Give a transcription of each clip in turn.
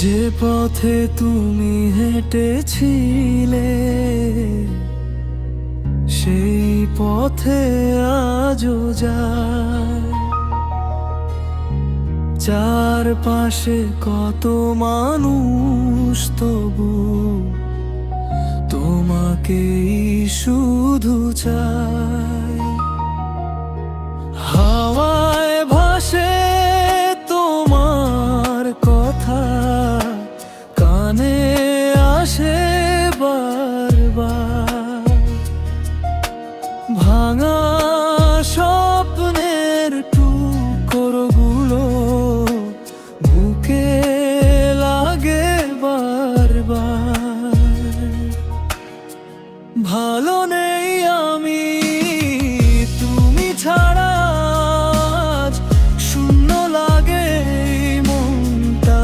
যে পথে তুমি হেঁটেছিলে সেই পথে আজও যায়। চারপাশে কত মানুষ, তবু তোমাকেই শুধু চাই। হাওয়ায় ভাসে তোমার কথা, কানে আসে বারবার। ভাঙা স্বপ্নের টুকরোগুলো বুকে লাগে বারবার। ভালো নেই আমি তুমি ছাড়া, আজ শূন্য লাগে এই মনটা।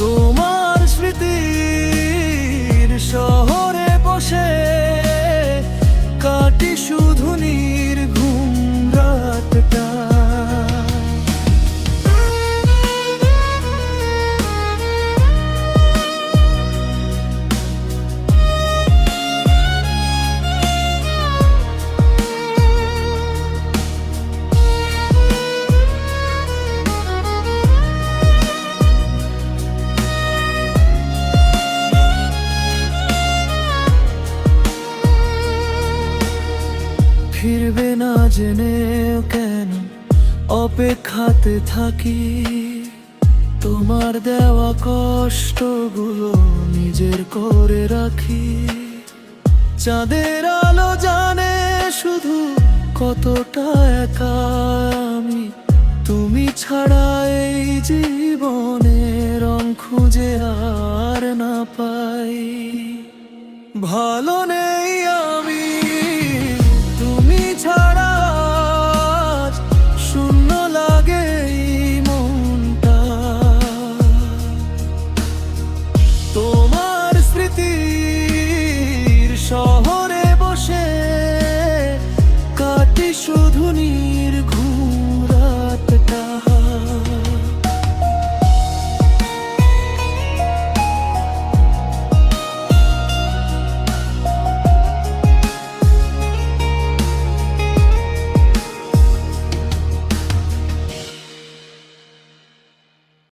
তোমার স্মৃতির শহরে বসে কাটি শুধু নির্ঘুম রাতটা। ফিরবে না জেনেও কেন অপেক্ষাতে থাকি। তোমার দেওয়া কষ্টগুলো নিজের করে রাখি। চাঁদের আলো জানে শুধু কতটা একা আমি, তুমি ছাড়া এই জীবন